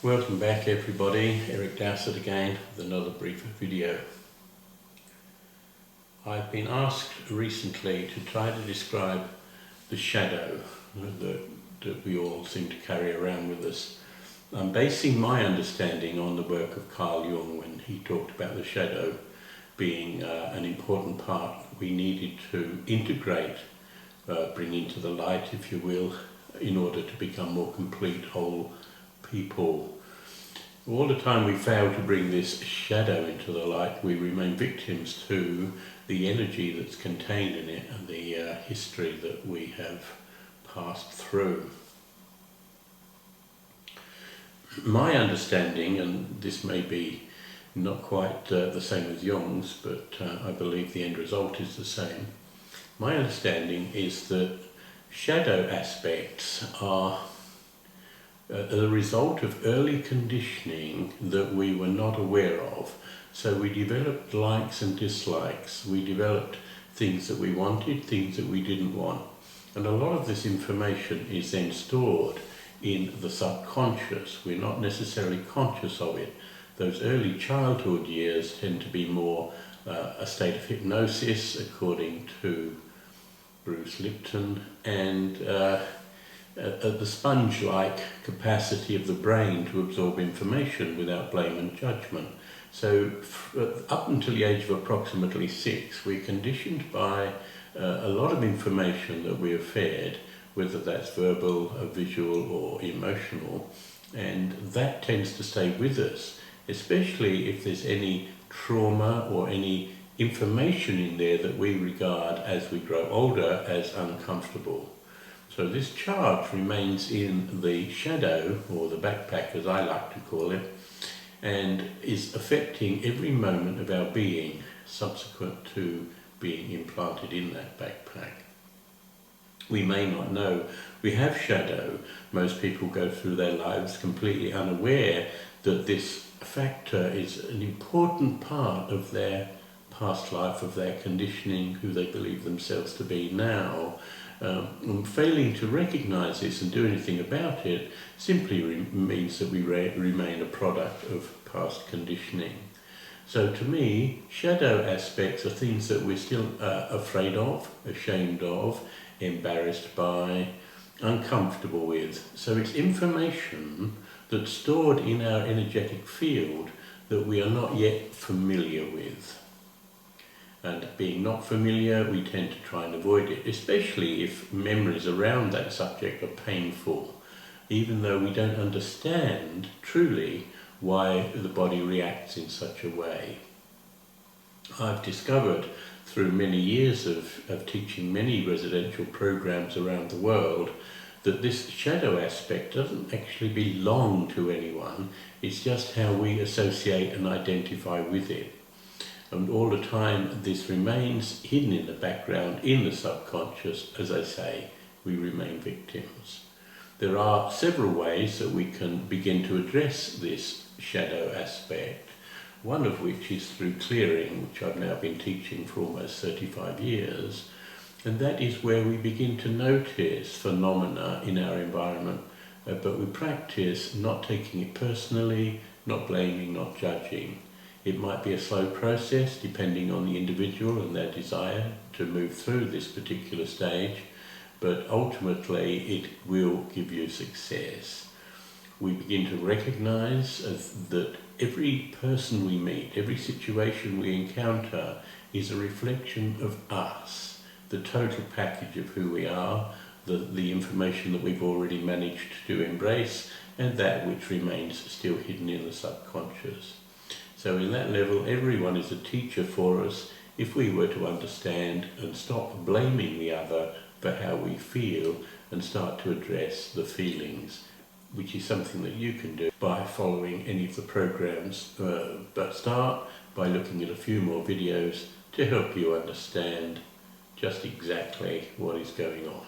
Welcome back everybody, Eric Dowsett again with another brief video. I've been asked recently to try to describe the shadow that we all seem to carry around with us. I'm basing my understanding on the work of Carl Jung when he talked about the shadow being an important part we needed to integrate, bring into the light, if you will, in order to become more complete, whole people. All the time we fail to bring this shadow into the light, we remain victims to the energy that's contained in it and the history that we have passed through. My understanding, and this may be not quite the same as Jung's, but I believe the end result is the same. My understanding is that shadow aspects are the result of early conditioning that we were not aware of. So we developed likes and dislikes. We developed things that we wanted, things that we didn't want. And a lot of this information is then stored in the subconscious. We're not necessarily conscious of it. Those early childhood years tend to be more a state of hypnosis, according to Bruce Lipton, and the sponge-like capacity of the brain to absorb information without blame and judgment. So up until the age of approximately 6, we're conditioned by a lot of information that we are fed, whether that's verbal, visual or emotional, and that tends to stay with us, especially if there's any trauma or any information in there that we regard as we grow older as uncomfortable. So this charge remains in the shadow, or the backpack as I like to call it, and is affecting every moment of our being subsequent to being implanted in that backpack. We may not know we have shadow. Most people go through their lives completely unaware that this factor is an important part of their past life, of their conditioning, who they believe themselves to be now. Failing to recognise this and do anything about it simply means that we remain a product of past conditioning. So to me, shadow aspects are things that we're still afraid of, ashamed of, embarrassed by, uncomfortable with. So it's information that's stored in our energetic field that we are not yet familiar with. And being not familiar, we tend to try and avoid it, especially if memories around that subject are painful, even though we don't understand truly why the body reacts in such a way. I've discovered through many years of teaching many residential programs around the world that this shadow aspect doesn't actually belong to anyone, it's just how we associate and identify with it. And all the time this remains hidden in the background, in the subconscious. As I say, we remain victims. There are several ways that we can begin to address this shadow aspect, one of which is through clearing, which I've now been teaching for almost 35 years, and that is where we begin to notice phenomena in our environment, but we practice not taking it personally, not blaming, not judging. It might be a slow process depending on the individual and their desire to move through this particular stage, but ultimately it will give you success. We begin to recognize that every person we meet, every situation we encounter is a reflection of us, the total package of who we are, the information that we've already managed to embrace, and that which remains still hidden in the subconscious. So in that level, everyone is a teacher for us if we were to understand and stop blaming the other for how we feel and start to address the feelings, which is something that you can do by following any of the programs, but start by looking at a few more videos to help you understand just exactly what is going on.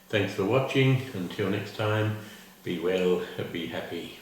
Thanks for watching. Until next time, be well, be happy.